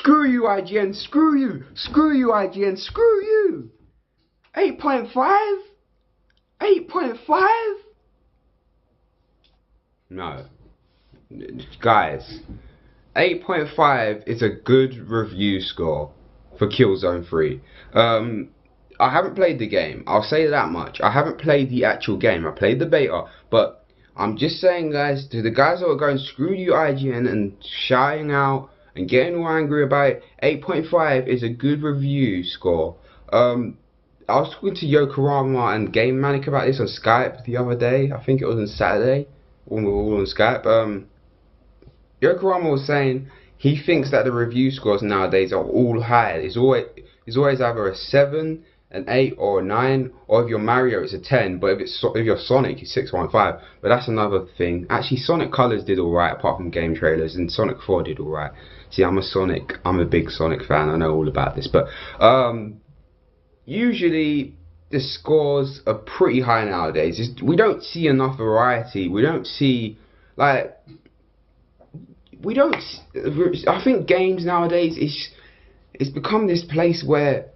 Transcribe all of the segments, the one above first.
Screw you, IGN. Screw you. Screw you, IGN. Screw you. 8.5? 8.5? No. Guys, 8.5 is a good review score for Killzone 3. I haven't played the game, I'll say that much. I haven't played the actual game, I played the beta, but I'm just saying, guys, to the guys that are going screw you IGN and shouting out and getting all angry about it, 8.5 is a good review score. I was talking to Yokorama and Game Manic about this on Skype the other day. I think it was on Saturday when we were all on Skype. Yokorama was saying he thinks that the review scores nowadays are all high. It's always either a 7, an 8 or a 9, or if you're Mario it's a 10, but if you're Sonic it's 6.5. But that's another thing. Actually, Sonic Colors did alright apart from game trailers, and Sonic 4 did alright. See, I'm a big Sonic fan, I know all about this, but usually the scores are pretty high nowadays. We don't see enough variety. We don't see, like, I think games nowadays it's become this place where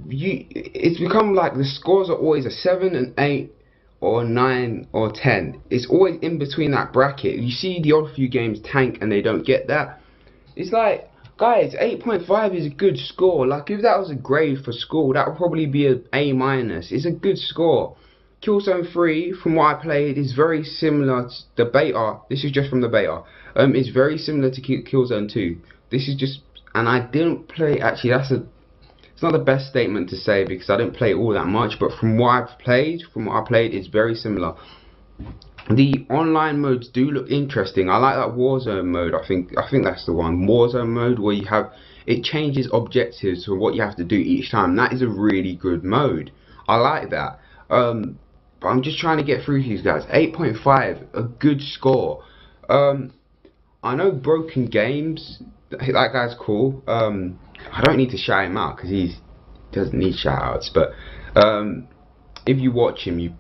it's become like the scores are always a 7, an 8 or a 9 or 10. It's always in between that bracket. You see the odd few games tank and they don't get that. It's like, guys, 8.5 is a good score. Like, if that was a grade for school, that would probably be an A-. It's a good score. Killzone 3, from what I played, is very similar to the beta. This is just from the beta. It's very similar to Killzone 2. This is just, and I didn't play, actually it's not the best statement to say because I didn't play all that much, but from what I played, it's very similar. The online modes do look interesting. I like that Warzone mode. I think that's the one. Warzone mode, where it changes objectives for what you have to do each time. That is a really good mode. I like that. But I'm just trying to get through these guys. 8.5, a good score. I know Broken Games, that guy's cool. I don't need to shout him out because he doesn't need shout outs, but if you watch him, you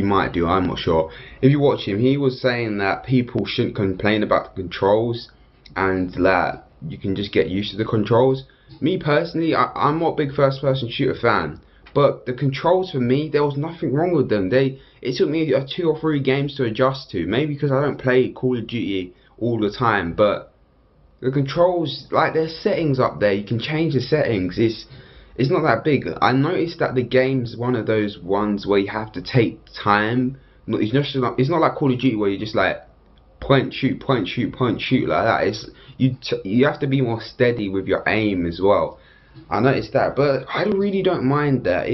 might do, I'm not sure. If you watch him, he was saying that people shouldn't complain about the controls and that you can just get used to the controls. Me personally, I'm not a big first person shooter fan, but the controls for me, there was nothing wrong with them. It took me 2 or 3 games to adjust to, maybe because I don't play Call of Duty all the time, but the controls, like, there's settings up there, you can change the settings. It's not that big. I noticed that the game's one of those ones where you have to take time. It's not like Call of Duty where you just like point shoot point shoot point shoot like that. You have to be more steady with your aim as well. I noticed that, but I really don't mind that.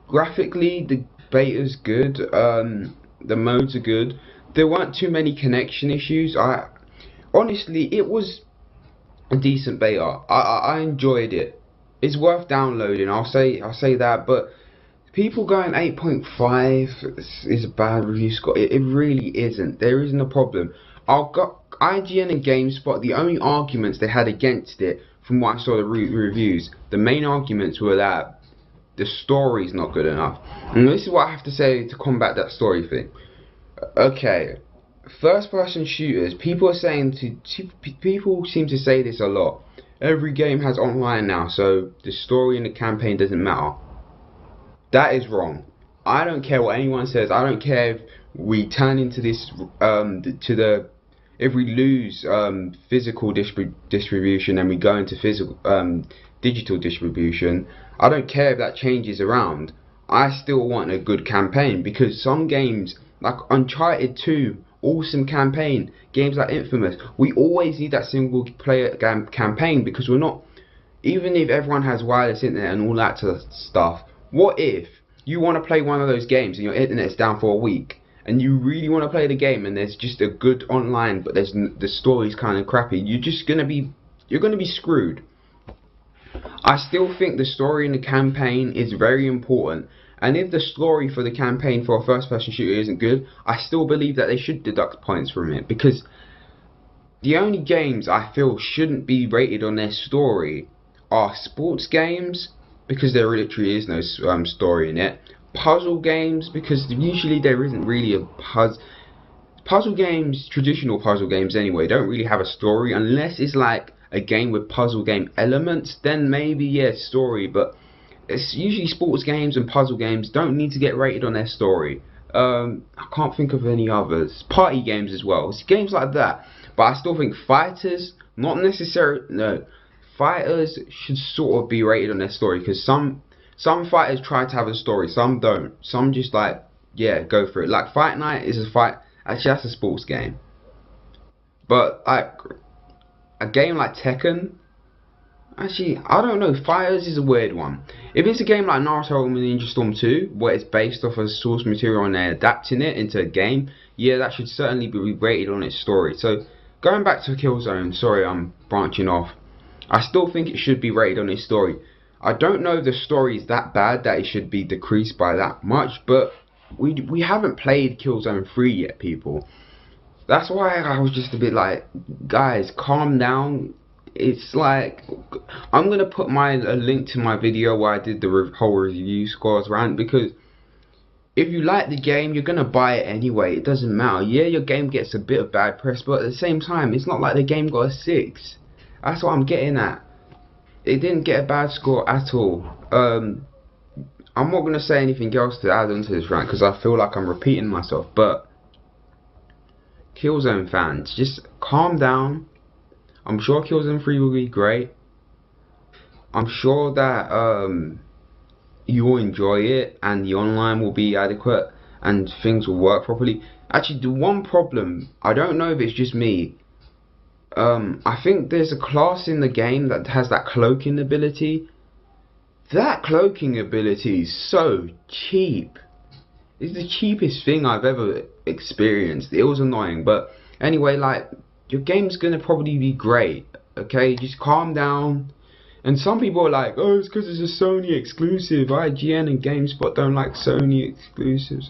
Graphically, the beta's good. The modes are good. There weren't too many connection issues. Honestly, it was a decent beta. I enjoyed it. It's worth downloading. I'll say that. But people going 8.5 is a bad review score. It really isn't. There isn't a problem. I've got IGN and GameSpot. The only arguments they had against it, from what I saw the reviews, the main arguments were that the story's not good enough. And this is what I have to say to combat that story thing. Okay. First person shooters, people seem to say this a lot. Every game has online now, so the story and the campaign doesn't matter. That is wrong. I don't care what anyone says. I don't care if we turn into this if we lose physical distribution and we go into digital distribution. I don't care if that changes around. I still want a good campaign, because some games like Uncharted 2, awesome campaign. Games like Infamous, we always need that single player campaign, because we're not, even if everyone has wireless internet and all that sort of stuff, what if you want to play one of those games and your internet's down for a week and you really want to play the game and there's just a good online but the story's kind of crappy? You're gonna be screwed. I still think the story and the campaign is very important. And if the story for the campaign for a first-person shooter isn't good, I still believe that they should deduct points from it, because the only games I feel shouldn't be rated on their story are sports games, because there literally is no story in it. Puzzle games, because usually there isn't really a puzzle games, traditional puzzle games anyway, don't really have a story unless it's like a game with puzzle game elements, then maybe yeah, story. But it's usually sports games and puzzle games don't need to get rated on their story. I can't think of any others. Party games as well. It's games like that. But I still think fighters, not necessarily, no, fighters should sort of be rated on their story, because some fighters try to have a story, some don't. Some just like, yeah, go for it. Like Fight Night is a fight. Actually, that's a sports game. But like a game like Tekken, actually, I don't know. Fighters is a weird one. If it's a game like Naruto Ninja Storm 2, where it's based off of source material and they're adapting it into a game, yeah, that should certainly be rated on its story. So, going back to Killzone, sorry I'm branching off. I still think it should be rated on its story. I don't know if the story is that bad that it should be decreased by that much, but we haven't played Killzone 3 yet, people. That's why I was just a bit like, guys, calm down. It's like, I'm gonna put a link to my video where I did the whole review scores rant, because if you like the game, you're gonna buy it anyway. It doesn't matter. Yeah, your game gets a bit of bad press, but at the same time, it's not like the game got a 6. That's what I'm getting at. It didn't get a bad score at all. I'm not gonna say anything else to add onto this rant, because I feel like I'm repeating myself. But Killzone fans, just calm down. I'm sure Killzone 3 will be great. I'm sure that you will enjoy it and the online will be adequate and things will work properly. Actually, the one problem, I don't know if it's just me, I think there's a class in the game that has that cloaking ability. That cloaking ability is so cheap. It's the cheapest thing I've ever experienced. It was annoying, but anyway, like, your game's gonna probably be great, okay? Just calm down. And some people are like, oh, it's because it's a Sony exclusive. IGN and GameSpot don't like Sony exclusives.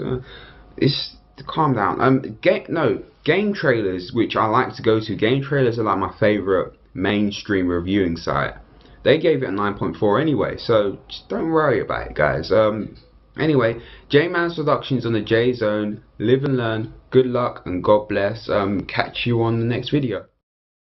It's calm down. Game trailers, which I like to go to. Game trailers are like my favorite mainstream reviewing site. They gave it a 9.4 anyway, so just don't worry about it, guys. Anyway, J-Man's Productions on the J Zone. Live and learn. Good luck and God bless. Catch you on the next video.